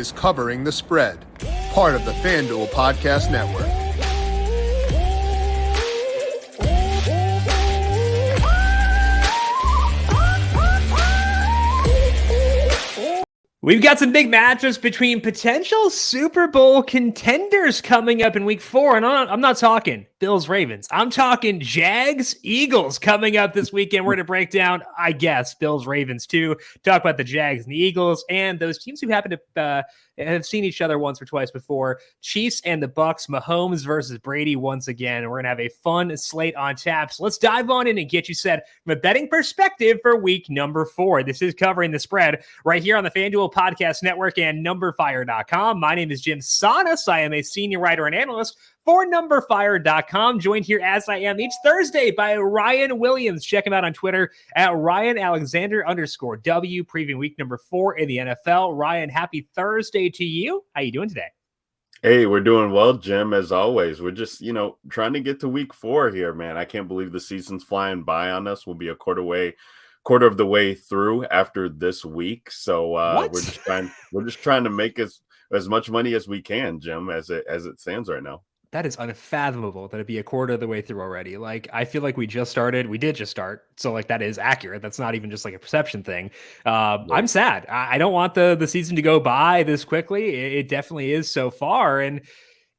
is Covering the Spread, part of the FanDuel Podcast Network. We've got some big matchups between potential Super Bowl contenders coming up in week 4. And I'm not talking Bills-Ravens. I'm talking Jags-Eagles coming up this weekend. We're going to break down, I guess, Bills-Ravens too. Talk about the Jags and the Eagles and those teams who happen to have seen each other once or twice before. Chiefs and the BUCS, Mahomes versus Brady once again. We're going to have a fun slate on tap. So let's dive on in and get you set from a betting perspective for week number 4. This is Covering the Spread right here on the FanDuel Podcast Network and numberFire.com. My name is Jim Sanas. I am a senior writer and analyst for numberFire.com, joined here as I am each Thursday by Ryan Williams. Check him out on Twitter at RyanAlexander_W, previewing week number 4 in the NFL. Ryan, happy Thursday to you. How you doing today? Hey, we're doing well, Jim, as always. We're just, trying to get to week 4 here, man. I can't believe the season's flying by on us. We'll be a quarter of the way through after this week. So we're just trying to make as much money as we can, Jim, as it stands right now. That is unfathomable that it'd be a quarter of the way through already. Like, I feel like we did just start. So like, that is accurate. That's not even just like a perception thing. I'm sad. I don't want the season to go by this quickly. It definitely is so far. And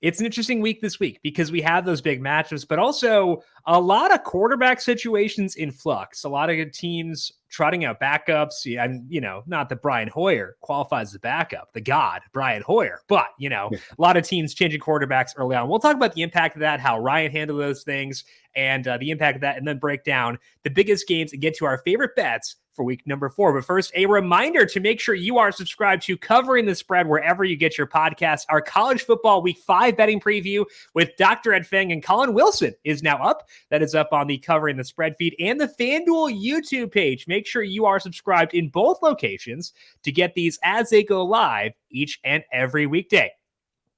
it's an interesting week this week because we have those big matchups, but also a lot of quarterback situations in flux. A lot of good teams trotting out backups. And, not that Brian Hoyer qualifies as a backup, the god, Brian Hoyer, but, a lot of teams changing quarterbacks early on. We'll talk about the impact of that, how Ryan handled those things, and the impact of that, and then break down the biggest games and get to our favorite bets for week number 4. But first, a reminder to make sure you are subscribed to Covering the Spread wherever you get your podcasts. Our college football week 5 betting preview with Dr. Ed Feng and Colin Wilson is now up. That is up on the Covering the Spread feed and the FanDuel YouTube page. Make sure you are subscribed in both locations to get these as they go live each and every weekday.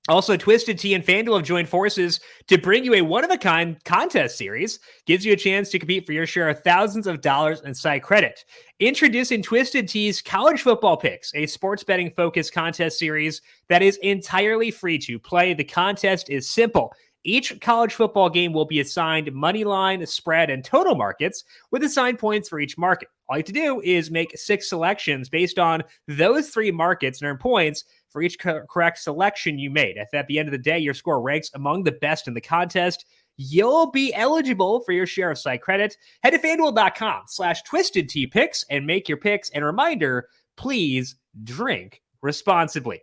Also, Twisted Tea and FanDuel have joined forces to bring you a one-of-a-kind contest series. Gives you a chance to compete for your share of thousands of dollars in site credit. Introducing Twisted Tea's College Football Picks, a sports betting-focused contest series that is entirely free to play. The contest is simple. Each college football game will be assigned money line, spread, and total markets with assigned points for each market. All you have to do is make 6 selections based on those 3 markets and earn points for each correct selection you made. If at the end of the day your score ranks among the best in the contest, you'll be eligible for your share of site credit. Head to FanDuel.com/TwistedTeaPicks and make your picks. And reminder, please drink responsibly.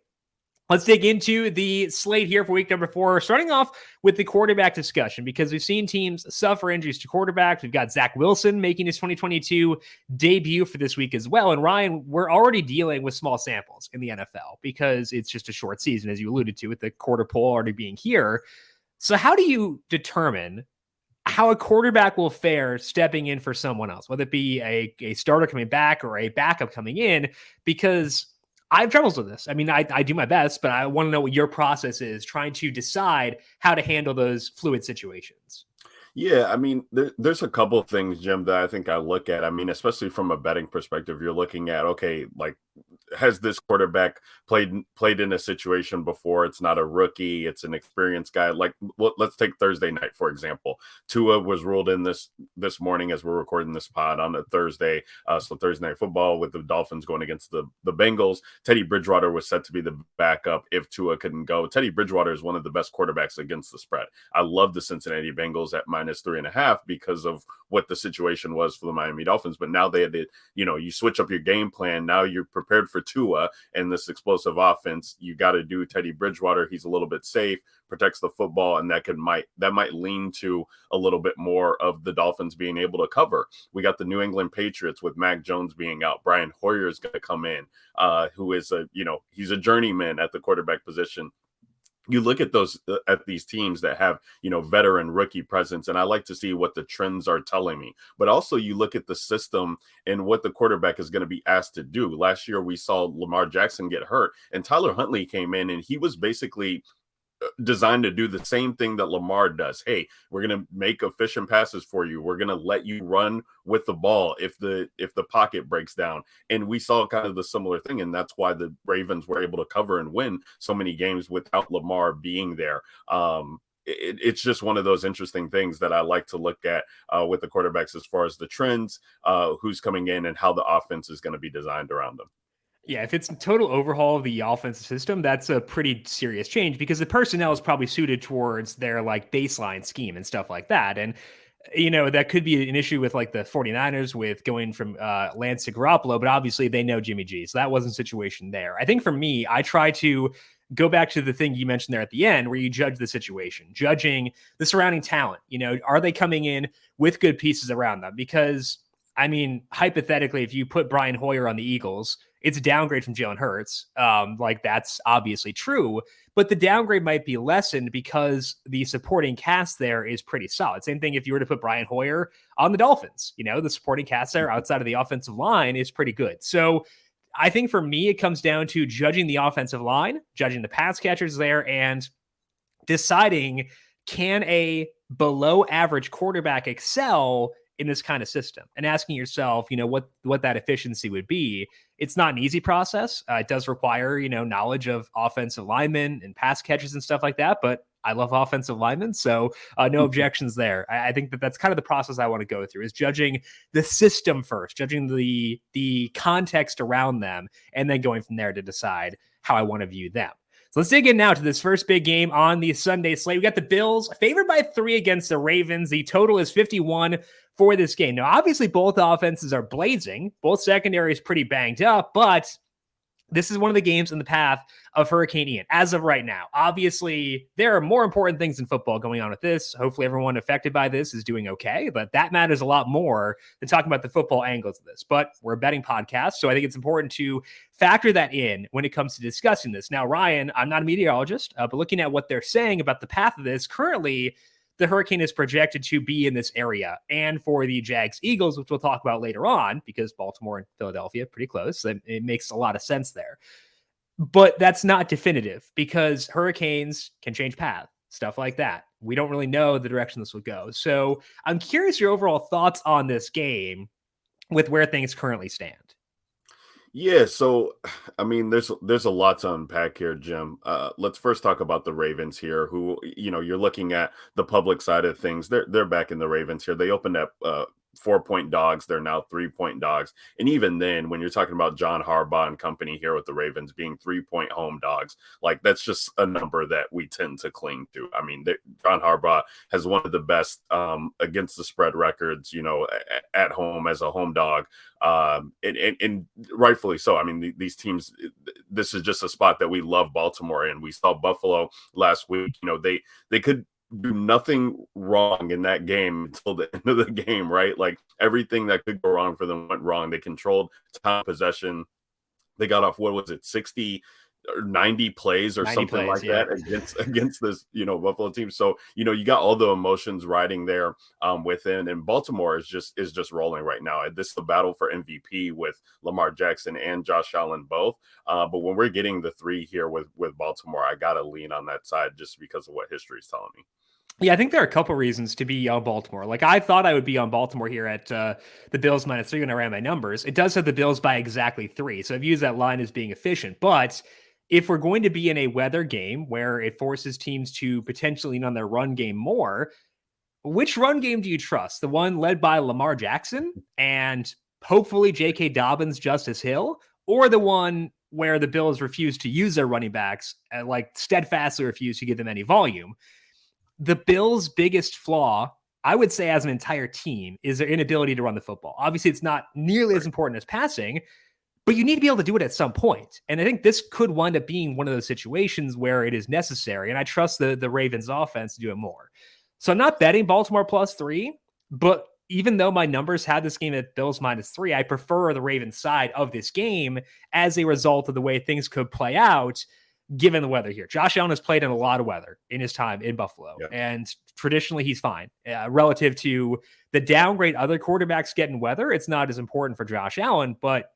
Let's dig into the slate here for week number 4, starting off with the quarterback discussion because we've seen teams suffer injuries to quarterbacks. We've got Zach Wilson making his 2022 debut for this week as well. And Ryan, we're already dealing with small samples in the NFL because it's just a short season, as you alluded to, with the quarter poll already being here. So how do you determine how a quarterback will fare stepping in for someone else, whether it be a starter coming back or a backup coming in? Because I have troubles with this. I mean, I do my best, but I want to know what your process is trying to decide how to handle those fluid situations. Yeah, I mean, there's a couple of things, Jim, that I think I look at. I mean, especially from a betting perspective, you're looking at, okay, like, has this quarterback played in a situation before? It's not a rookie. It's an experienced guy. Like, let's take Thursday night, for example. Tua was ruled in this morning as we're recording this pod on a Thursday. So Thursday Night Football with the Dolphins going against the Bengals. Teddy Bridgewater was set to be the backup if Tua couldn't go. Teddy Bridgewater is one of the best quarterbacks against the spread. I love the Cincinnati Bengals at -3.5 because of what the situation was for the Miami Dolphins. But now they had to, you switch up your game plan. Now you're prepared for Tua and this explosive offense. You got to do Teddy Bridgewater. He's a little bit safe, protects the football, and that might lean to a little bit more of the Dolphins being able to cover. We got the New England Patriots with Mac Jones being out. Brian Hoyer is going to come in, who is he's a journeyman at the quarterback position. You look at these teams that have, veteran rookie presence, and I like to see what the trends are telling me. But also you look at the system and what the quarterback is going to be asked to do. Last year we saw Lamar Jackson get hurt, and Tyler Huntley came in, and he was basically designed to do the same thing that Lamar does. Hey, we're going to make efficient passes for you. We're going to let you run with the ball if the pocket breaks down. And we saw kind of the similar thing, and that's why the Ravens were able to cover and win so many games without Lamar being there. It's just one of those interesting things that I like to look at with the quarterbacks as far as the trends, who's coming in, and how the offense is going to be designed around them. Yeah, if it's a total overhaul of the offensive system, that's a pretty serious change because the personnel is probably suited towards their like baseline scheme and stuff like that. And, that could be an issue with like the 49ers with going from Lance to Garoppolo, but obviously they know Jimmy G. So that wasn't a situation there. I think for me, I try to go back to the thing you mentioned there at the end where you judge the situation, judging the surrounding talent. Are they coming in with good pieces around them? Because, I mean, hypothetically, if you put Brian Hoyer on the Eagles, it's a downgrade from Jalen Hurts. That's obviously true, but the downgrade might be lessened because the supporting cast there is pretty solid. Same thing if you were to put Brian Hoyer on the Dolphins. The supporting cast there outside of the offensive line is pretty good. So I think for me, it comes down to judging the offensive line, judging the pass catchers there, and deciding, can a below average quarterback excel in this kind of system, and asking yourself, what that efficiency would be. It's not an easy process. It does require, knowledge of offensive linemen and pass catchers and stuff like that. But I love offensive linemen, so no objections there. I think that's kind of the process I want to go through, is judging the system first, judging the context around them, and then going from there to decide how I want to view them. So let's dig in now to this first big game on the Sunday slate. We got the Bills favored by 3 against the Ravens. The total is 51 for this game. Now, obviously, both offenses are blazing. Both secondaries pretty banged up, but this is one of the games in the path of Hurricane Ian as of right now. Obviously, there are more important things in football going on with this. Hopefully, everyone affected by this is doing okay, but that matters a lot more than talking about the football angles of this. But we're a betting podcast, so I think it's important to factor that in when it comes to discussing this. Now, Ryan, I'm not a meteorologist, but looking at what they're saying about the path of this, currently, the hurricane is projected to be in this area. And for the Jags Eagles, which we'll talk about later on, because Baltimore and Philadelphia pretty close, so it makes a lot of sense there. But that's not definitive because hurricanes can change path, stuff like that. We don't really know the direction this will go. So I'm curious your overall thoughts on this game with where things currently stand. Yeah, so I mean, there's a lot to unpack here, Jim. Let's first talk about the Ravens here, who, you're looking at the public side of things. They're back in the Ravens here. They opened up 4-point dogs. They're now 3-point dogs. And even then, when you're talking about John Harbaugh and company here with the Ravens being 3-point home dogs, like that's just a number that we tend to cling to. I mean, John Harbaugh has one of the best against the spread records, at home as a home dog. And rightfully so. I mean, these teams, this is just a spot that we love Baltimore in. We saw Buffalo last week. They could do nothing wrong in that game until the end of the game, right? Like everything that could go wrong for them went wrong. They controlled time possession. They got off, 60 or 90 plays or 90 something plays, like that against this, Buffalo team. So, you got all the emotions riding there within, and Baltimore is just rolling right now. This is the battle for MVP with Lamar Jackson and Josh Allen both. But when we're getting the 3 here with Baltimore, I got to lean on that side just because of what history is telling me. Yeah, I think there are a couple reasons to be on Baltimore. Like I thought I would be on Baltimore here at the Bills -3 when I ran my numbers. It does have the Bills by exactly 3. So I've used that line as being efficient. But if we're going to be in a weather game where it forces teams to potentially lean on their run game more, which run game do you trust? The one led by Lamar Jackson and hopefully J.K. Dobbins, Justice Hill, or the one where the Bills refuse to use their running backs and like steadfastly refuse to give them any volume? The Bills' biggest flaw, I would say as an entire team, is their inability to run the football. Obviously, it's not nearly as important as passing, but you need to be able to do it at some point. And I think this could wind up being one of those situations where it is necessary. And I trust the Ravens offense to do it more. So I'm not betting Baltimore +3, but even though my numbers had this game at Bills -3, I prefer the Ravens side of this game as a result of the way things could play out given the weather here. Josh Allen has played in a lot of weather in his time in Buffalo, and traditionally he's fine. Relative to the downgrade other quarterbacks get in weather, it's not as important for Josh Allen, but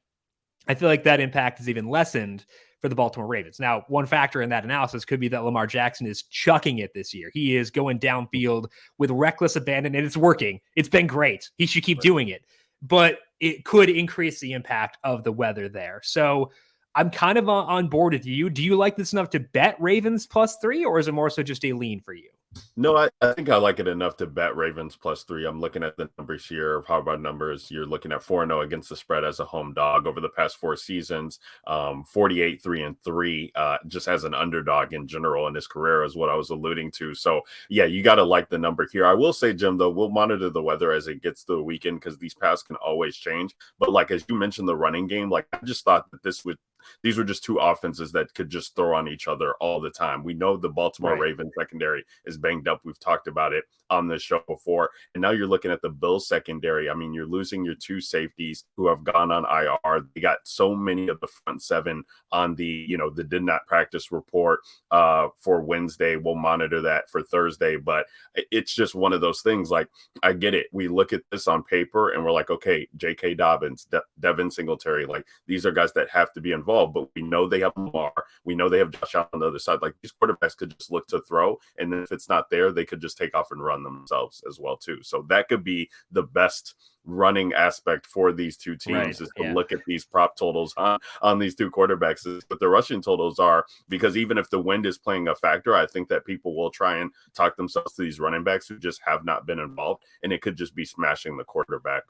I feel like that impact is even lessened for the Baltimore Ravens. Now, one factor in that analysis could be that Lamar Jackson is chucking it this year. He is going downfield with reckless abandon, and it's working. It's been great. He should keep doing it. But it could increase the impact of the weather there. So I'm kind of on board with you. Do you like this enough to bet Ravens +3, or is it more so just a lean for you? No, I think I like it enough to bet Ravens +3. I'm looking at the numbers here. How about numbers? You're looking at 4-0 against the spread as a home dog over the past 4 seasons, 48-3-3, just as an underdog in general in his career is what I was alluding to. So, yeah, you got to like the number here. I will say, Jim, though, we'll monitor the weather as it gets to the weekend because these paths can always change. But like as you mentioned, the running game, like I just thought that these were just two offenses that could just throw on each other all the time. We know the Baltimore Ravens secondary is banged up. We've talked about it on this show before. And now you're looking at the Bills secondary. I mean, you're losing your 2 safeties who have gone on IR. They got so many of the front 7 on the did not practice report for Wednesday. We'll monitor that for Thursday. But it's just one of those things. Like, I get it. We look at this on paper and we're like, okay, J.K. Dobbins, Devin Singletary, like these are guys that have to be involved. But we know they have Lamar. We know they have Josh Allen on the other side. Like these quarterbacks could just look to throw, and then if it's not there, they could just take off and run themselves as well too. So that could be the best running aspect for these two teams is to look at these prop totals on these two quarterbacks. But the rushing totals are, because even if the wind is playing a factor, I think that people will try and talk themselves to these running backs who just have not been involved, and it could just be smashing the quarterback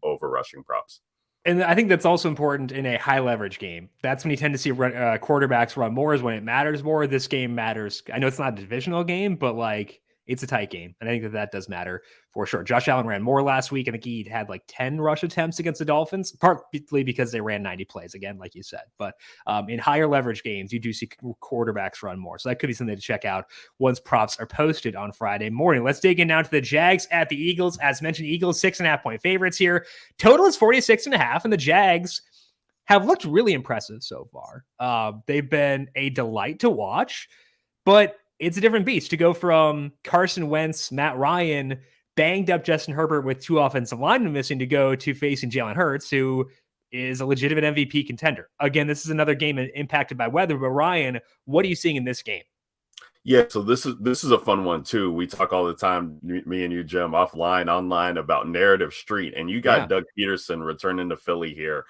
over rushing props. And I think that's also important in a high leverage game. That's when you tend to see quarterbacks run more, is when it matters more. This game matters. I know it's not a divisional game, but like it's a tight game. And I think that does matter for sure. Josh Allen ran more last week. I think he had like 10 rush attempts against the Dolphins, partly because they ran 90 plays again, like you said. But in higher leverage games, you do see quarterbacks run more. So that could be something to check out once props are posted on Friday morning. Let's dig in now to the Jags at the Eagles. As mentioned, Eagles 6.5-point favorites here. Total is 46.5, and the Jags have looked really impressive so far. They've been a delight to watch, but it's a different beast to go from Carson Wentz, Matt Ryan, banged up Justin Herbert with 2 offensive linemen missing, to go to facing Jalen Hurts, who is a legitimate MVP contender. Again, this is another game impacted by weather, but Ryan, what are you seeing in this game? Yeah, so this is a fun one too. We talk all the time, me and you, Jim, offline, online, about narrative street, and you got Doug Peterson returning to Philly here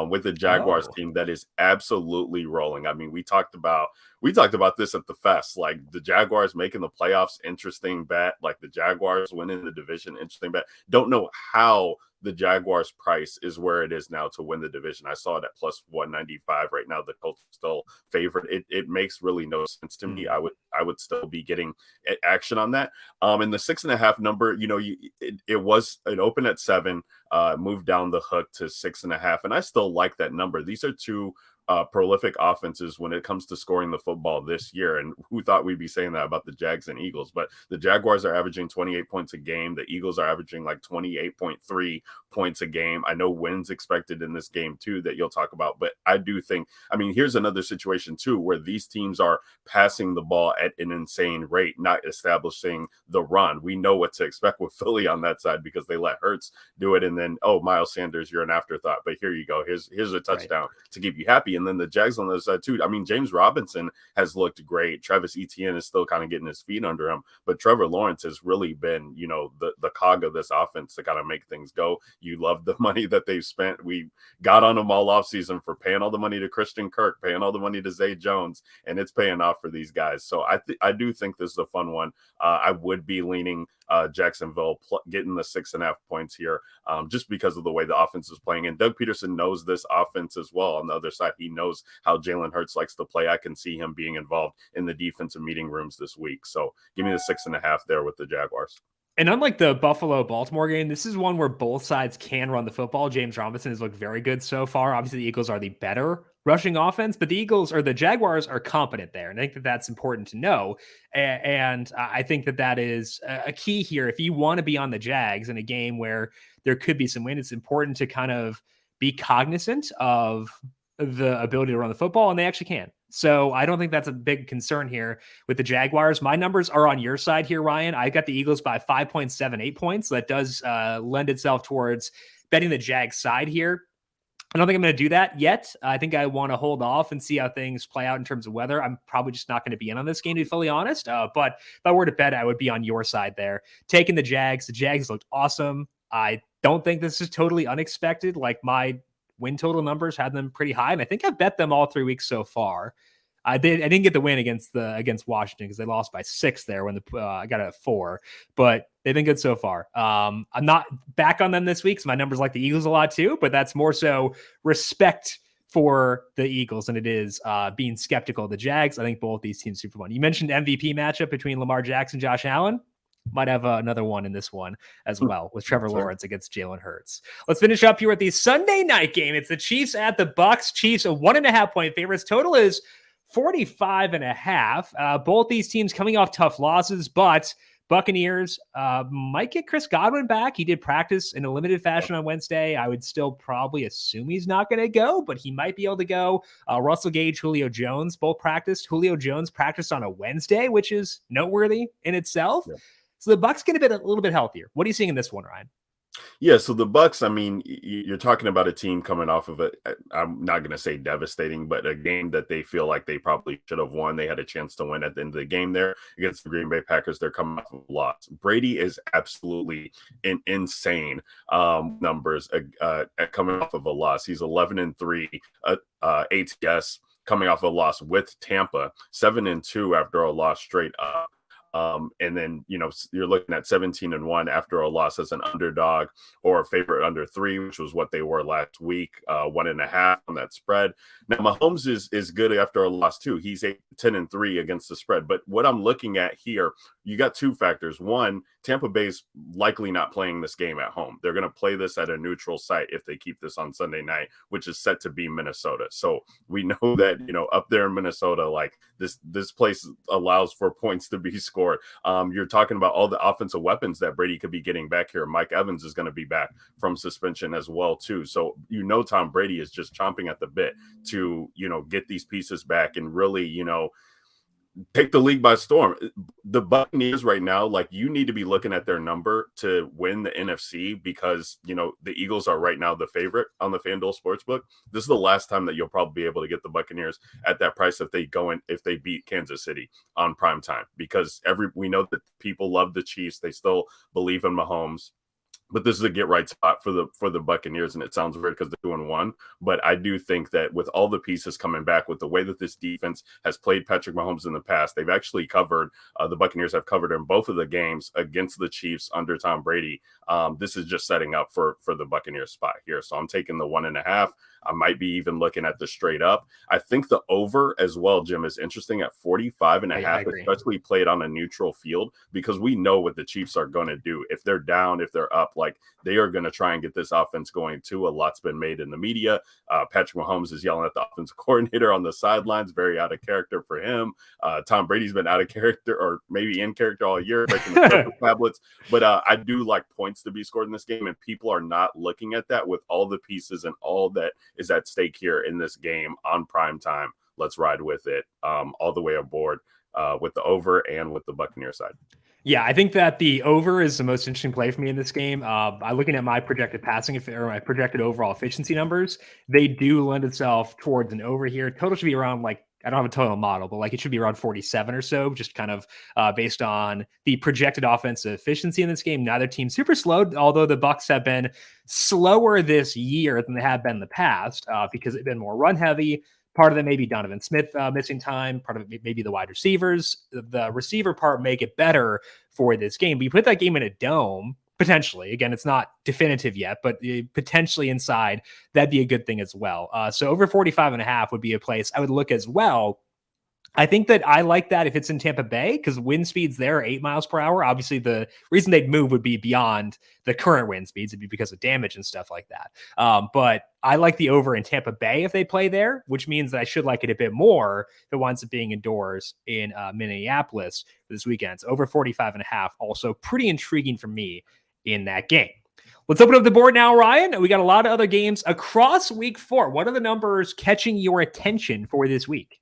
with the Jaguars team that is absolutely rolling. I mean, we talked about this at the fest, like the Jaguars making the playoffs, interesting bet. Like the Jaguars winning the division, interesting bet. Don't know how the Jaguars price is where it is now to win the division. I saw it at +195 right now. The Colts still favorite. It makes really no sense to me. I would still be getting action on that. And the 6.5 number, it opened at 7, moved down the hook to 6.5, and I still like that number. These are two prolific offenses when it comes to scoring the football this year. And who thought we'd be saying that about the Jags and Eagles? But the Jaguars are averaging 28 points a game. The Eagles are averaging like 28.3 points a game. I know wins expected in this game too that you'll talk about, but I do think, I mean, here's another situation too where these teams are passing the ball at an insane rate, not establishing the run. We know what to expect with Philly on that side because they let Hurts do it, and then, oh, Miles Sanders, you're an afterthought, but here you go. Here's a touchdown to keep you happy. And then the Jags on the other side too. I mean, James Robinson has looked great. Travis Etienne is still kind of getting his feet under him, but Trevor Lawrence has really been, the cog of this offense to kind of make things go. You love the money that they've spent. We got on them all offseason for paying all the money to Christian Kirk, paying all the money to Zay Jones, and it's paying off for these guys. So I do think this is a fun one. I would be leaning Jacksonville getting the 6.5 points here, just because of the way the offense is playing. And Doug Peterson knows this offense as well. On the other side, he knows how Jalen Hurts likes to play. I can see him being involved in the defensive meeting rooms this week. So give me the 6.5 there with the Jaguars. And unlike the Buffalo-Baltimore game, this is one where both sides can run the football. James Robinson has looked very good so far. Obviously, the Eagles are the better rushing offense, but the Jaguars are competent there. And I think that that's important to know. And I think that that is a key here. If you want to be on the Jags in a game where there could be some wind, it's important to kind of be cognizant of the ability to run the football, and they actually can. So I don't think that's a big concern here with the Jaguars. My numbers are on your side here, Ryan. I got the Eagles by 5.78 points. That does lend itself towards betting the Jags side here. I don't think I'm going to do that yet. I think I want to hold off and see how things play out in terms of weather. I'm probably just not going to be in on this game, to be fully honest. But if I were to bet, I would be on your side there. Taking the Jags. The Jags looked awesome. I don't think this is totally unexpected. Like, my win total numbers had them pretty high, and I think I've bet them all 3 weeks so far. I didn't get the win against Washington because they lost by 6 there when I got it at 4, but they've been good so far. I'm not back on them this week because my numbers like the Eagles a lot too, but that's more so respect for the Eagles than it is being skeptical of the Jags. I think both these teams super fun. You mentioned MVP matchup between Lamar Jackson, Josh Allen. Might have another one in this one as well with Trevor Lawrence against Jalen Hurts. Let's finish up here with the Sunday night game. It's the Chiefs at the BUCS. Chiefs a 1.5 point favorites. Total is 45.5. Both these teams coming off tough losses, but Buccaneers might get Chris Godwin back. He did practice in a limited fashion on Wednesday. I would still probably assume he's not going to go, but he might be able to go. Russell Gage, Julio Jones both practiced. Julio Jones practiced on a Wednesday, which is noteworthy in itself. Yeah. So the Bucs get a little bit healthier. What are you seeing in this one, Ryan? Yeah, so the Bucs, I mean, you're talking about a team coming off of I'm not going to say devastating, but a game that they feel like they probably should have won. They had a chance to win at the end of the game there against the Green Bay Packers. They're coming off of a loss. Brady is absolutely insane numbers coming off of a loss. He's 11-3 ATS coming off a loss with Tampa, 7-2 after a loss straight up. And then, you're looking at 17-1 after a loss as an underdog or a favorite under 3, which was what they were last week, 1.5 on that spread. Now, Mahomes is good after a loss too. He's 10-3 against the spread. But what I'm looking at here, you got 2 factors. One, Tampa Bay's likely not playing this game at home. They're going to play this at a neutral site if they keep this on Sunday night, which is set to be Minnesota. So we know that, up there in Minnesota, like this place allows for points to be scored. You're talking about all the offensive weapons that Brady could be getting back here. Mike Evans is going to be back from suspension as well, too. So, Tom Brady is just chomping at the bit to, get these pieces back and really, take the league by storm. The Buccaneers right now, like, you need to be looking at their number to win the NFC because, the Eagles are right now the favorite on the FanDuel Sportsbook. This is the last time that you'll probably be able to get the Buccaneers at that price if they beat Kansas City on prime time, because we know that people love the Chiefs. They still believe in Mahomes. But this is a get right spot for the Buccaneers, and it sounds weird because they're 2-1. But I do think that with all the pieces coming back, with the way that this defense has played Patrick Mahomes in the past, they've actually covered. The Buccaneers have covered in both of the games against the Chiefs under Tom Brady. This is just setting up for the Buccaneers spot here. So I'm taking the 1.5. I might be even looking at the straight up. I think the over as well, Jim, is interesting at 45.5, especially played on a neutral field, because we know what the Chiefs are going to do. If they're down, if they're up, like, they are going to try and get this offense going too. A lot's been made in the media. Patrick Mahomes is yelling at the offensive coordinator on the sidelines, very out of character for him. Tom Brady's been out of character, or maybe in character all year, breaking the tablets. But I do like points to be scored in this game, and people are not looking at that with all the pieces and all that is at stake here in this game on prime time. Let's ride with it all the way aboard with the over and with the Buccaneer side. Yeah, I think that the over is the most interesting play for me in this game. I'm looking at my projected passing or my projected overall efficiency numbers. They do lend itself towards an over here. Total should be around, like, I don't have a total model, but like it should be around 47 or so, just kind of based on the projected offensive efficiency in this game. Neither team super slow, although the Bucs have been slower this year than they have been in the past because they've been more run heavy. Part of it may be Donovan Smith missing time. Part of it may be the wide receivers. The receiver part may get better for this game. But you put that game in a dome, potentially. Again, it's not definitive yet, but potentially inside, that'd be a good thing as well. So over 45.5 would be a place I would look as well. I think that I like that if it's in Tampa Bay, because wind speeds there are 8 miles per hour. Obviously, the reason they'd move would be beyond the current wind speeds. It'd be because of damage and stuff like that. But I like the over in Tampa Bay if they play there, which means that I should like it a bit more if it winds up being indoors in Minneapolis this weekend. It's over 45.5. Also pretty intriguing for me in that game. Let's open up the board now, Ryan. We got a lot of other games across week 4. What are the numbers catching your attention for this week?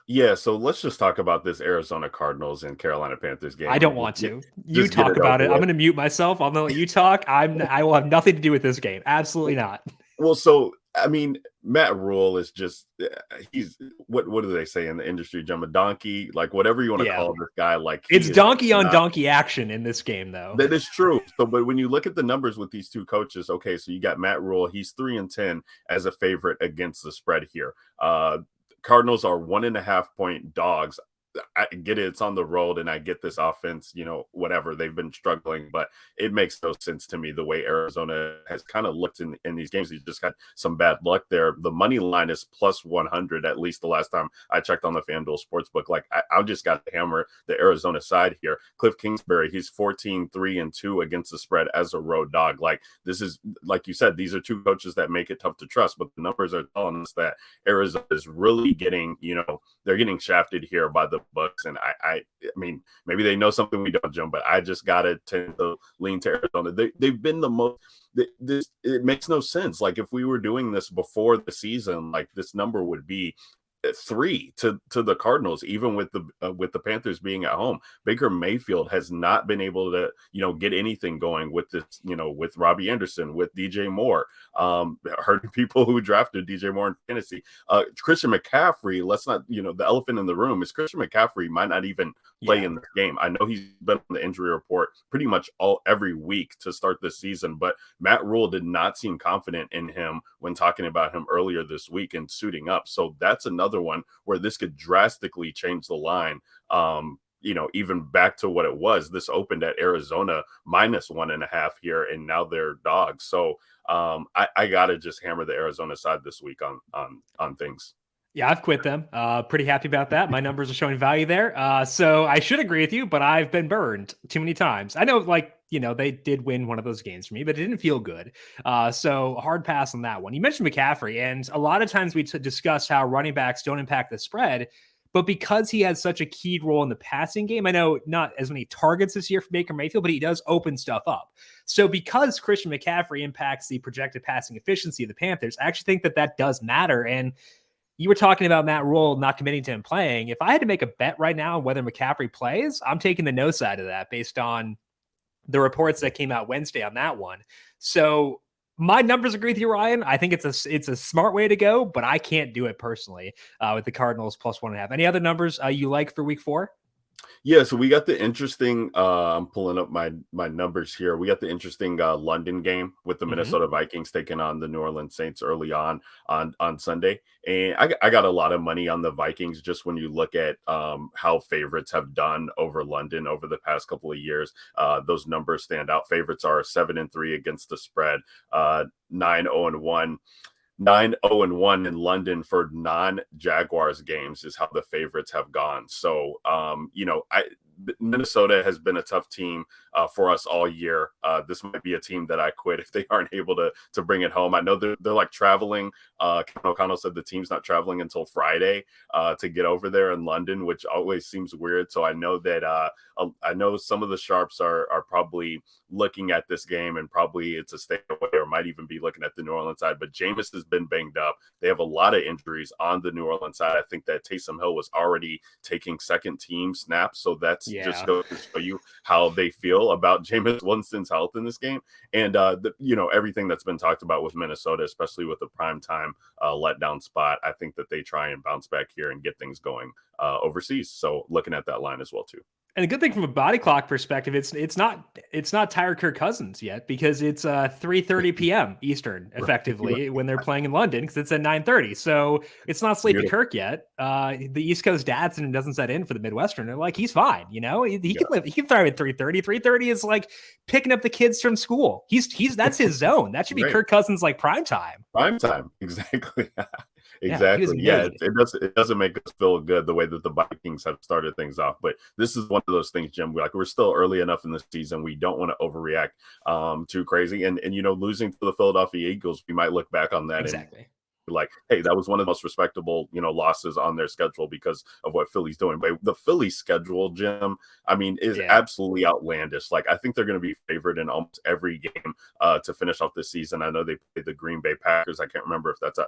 Yeah, so let's just talk about this Arizona Cardinals and Carolina Panthers game. I don't want to. You talk about it. I'm going to mute myself. I'm going to let you talk. I will have nothing to do with this game. Absolutely not. Well, so I mean, Matt Rule is just he's what do they say in the industry, Jim? A donkey, like whatever you want to Yeah. call this guy, like It's donkey on donkey action in this game, though. That is true. So, but when you look at the numbers with these two coaches, okay, so you got Matt Rule, he's 3-10 as a favorite against the spread here. Cardinals are 1.5-point dogs. I get it, it's on the road, and I get this offense, whatever, they've been struggling, but it makes no sense to me the way Arizona has kind of looked in these games. He's just got some bad luck there. The money line is plus 100, at least the last time I checked on the FanDuel Sportsbook. Like, I just got to hammer the Arizona side here. Cliff Kingsbury, he's 14-3-2 against the spread as a road dog. Like, this is, like you said, these are two coaches that make it tough to trust, but the numbers are telling us that Arizona is really getting, they're getting shafted here by the BUCS, and I mean, maybe they know something we don't, Jim, but I just gotta tend to lean to Arizona. They've been the most. It makes no sense. Like, if we were doing this before the season, like, this number would be 3 to the Cardinals, even with the Panthers being at home. Baker Mayfield has not been able to get anything going with this, with Robbie Anderson, with DJ Moore. Heard people who drafted DJ Moore in fantasy. Christian McCaffrey, let's not, the elephant in the room is Christian McCaffrey might not even play in this game. I know he's been on the injury report pretty much every week to start this season, but Matt Rule did not seem confident in him when talking about him earlier this week and suiting up. So that's another one where this could drastically change the line. Even back to what it was. This opened at Arizona -1.5 here, and now they're dogs. So I gotta just hammer the Arizona side this week on things. Yeah, I've quit them. Pretty happy about that. My numbers are showing value there. So I should agree with you, but I've been burned too many times. I know, they did win one of those games for me, but it didn't feel good. So hard pass on that one. You mentioned McCaffrey, and a lot of times we discuss how running backs don't impact the spread, but because he has such a key role in the passing game, I know not as many targets this year for Baker Mayfield, but he does open stuff up. So because Christian McCaffrey impacts the projected passing efficiency of the Panthers, I actually think that does matter. And you were talking about Matt Rule not committing to him playing. If I had to make a bet right now on whether McCaffrey plays, I'm taking the no side of that based on the reports that came out Wednesday on that one. So my numbers agree with you, Ryan. I think it's a smart way to go, but I can't do it personally with the Cardinals +1.5. Any other numbers you like for week 4? Yeah, so we got the interesting I'm pulling up my numbers here. We got the interesting London game with the Minnesota Vikings taking on the New Orleans Saints early on Sunday. And I got a lot of money on the Vikings just when you look at how favorites have done over London over the past couple of years. Those numbers stand out. Favorites are 7-3 against the spread, 9-0-1. 9-0-1 in London for non-Jaguars games is how the favorites have gone. So, Minnesota has been a tough team for us all year. This might be a team that I quit if they aren't able to bring it home. I know they're like traveling. Kevin O'Connell said the team's not traveling until Friday to get over there in London, which always seems weird. So I know that I know some of the sharps are probably looking at this game, and probably it's a stay away, or might even be looking at the New Orleans side. But Jameis has been banged up. They have a lot of injuries on the New Orleans side. I think that Taysom Hill was already taking second team snaps. So that's just goes to show you how they feel about Jameis Winston's health in this game. And, everything that's been talked about with Minnesota, especially with the primetime letdown spot, I think that they try and bounce back here and get things going overseas. So looking at that line as well, too. And the good thing from a body clock perspective, it's not Tyler Kirk Cousins yet, because it's 3:30 p.m. Eastern effectively when they're playing in London, because it's at 9:30. So it's not Sleepy Kirk yet. The East Coast dad syndrome doesn't set in for the Midwestern. They're like, he's fine, he can live. He can thrive at 3:30. 3:30 is like picking up the kids from school. That's his zone. That should be Kirk Cousins like prime time. Prime time, exactly. Exactly. Yeah, it doesn't make us feel good the way that the Vikings have started things off. But this is one of those things, Jim. We're still early enough in the season. We don't want to overreact too crazy. And losing to the Philadelphia Eagles, we might look back on that. Exactly. like, hey, that was one of the most respectable, losses on their schedule because of what Philly's doing. But the Philly schedule, Jim, I mean, is absolutely outlandish. Like, I think they're going to be favored in almost every game to finish off this season. I know they play the Green Bay Packers. I can't remember if that's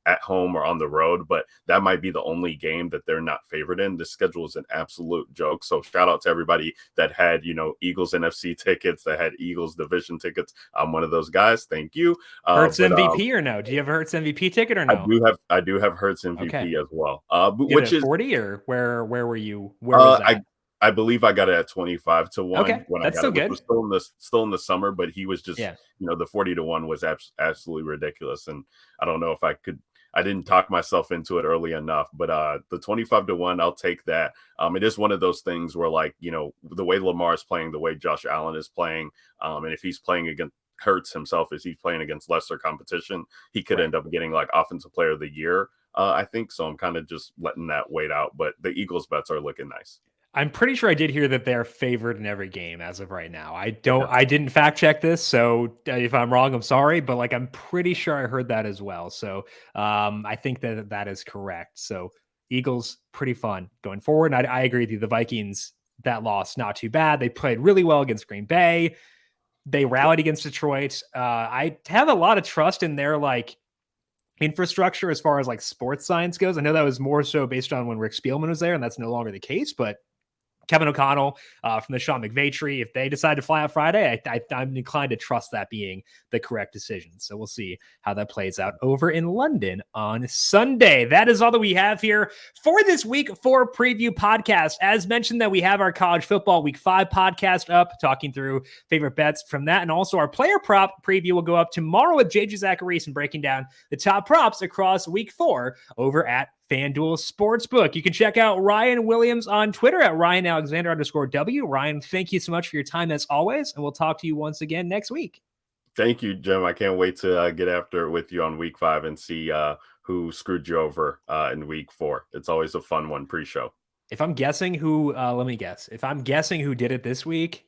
at home or on the road, but that might be the only game that they're not favored in. The schedule is an absolute joke. So shout out to everybody that had, Eagles NFC tickets, that had Eagles division tickets. I'm one of those guys. Thank you. Hurts MVP or no? Do you have a Hurts MVP ticket or no? I do have Hurts MVP as well. Which is 40 or where were you? Where was that? I believe I got it at 25 to 1. Okay, when that's I got still it, good. Which was still in the summer, but he was just, the 40 to 1 was absolutely ridiculous. And I don't know if I didn't talk myself into it early enough, but the 25 to 1, I'll take that. It is one of those things where, like, the way Lamar is playing, the way Josh Allen is playing, and if he's playing against Hurts himself, as he's playing against lesser competition, he could end up getting like Offensive Player of the Year, I think. So I'm kind of just letting that wait out. But the Eagles bets are looking nice. I'm pretty sure I did hear that they're favored in every game as of right now. I didn't fact check this, so if I'm wrong, I'm sorry, but like I'm pretty sure I heard that as well. So I think that is correct. So Eagles, pretty fun going forward. And I agree with you. The Vikings, that loss, not too bad. They played really well against Green Bay. They rallied against Detroit. I have a lot of trust in their like infrastructure as far as like sports science goes. I know that was more so based on when Rick Spielman was there, and that's no longer the case, but Kevin O'Connell from the Sean McVay tree, if they decide to fly out Friday, I'm inclined to trust that being the correct decision. So we'll see how that plays out over in London on Sunday. That is all that we have here for this Week 4 preview podcast. As mentioned, that we have our college football Week 5 podcast up, talking through favorite bets from that. And also our player prop preview will go up tomorrow with JJ Zacharias and breaking down the top props across Week 4 over at FanDuel Sportsbook. You can check out Ryan Williams on Twitter at RyanAlexander_W. Ryan, thank you so much for your time as always, and we'll talk to you once again next week. Thank you, Jim. I can't wait to get after it with you on Week 5 and see who screwed you over in Week 4. It's always a fun one pre-show. If I'm guessing who, let me guess. If I'm guessing who did it this week,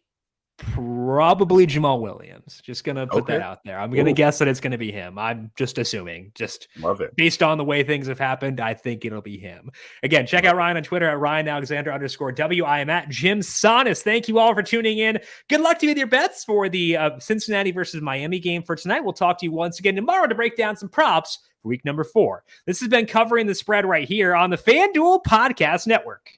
probably Jamal Williams. Just going to put that out there. I'm going to guess that it's going to be him. I'm just assuming. Just love it. Based on the way things have happened, I think it'll be him. Again, check out Ryan on Twitter at RyanAlexander_W. I am at Jim Sonis. Thank you all for tuning in. Good luck to you with your bets for the Cincinnati versus Miami game for tonight. We'll talk to you once again tomorrow to break down some props for week number 4. This has been Covering the Spread right here on the FanDuel Podcast Network.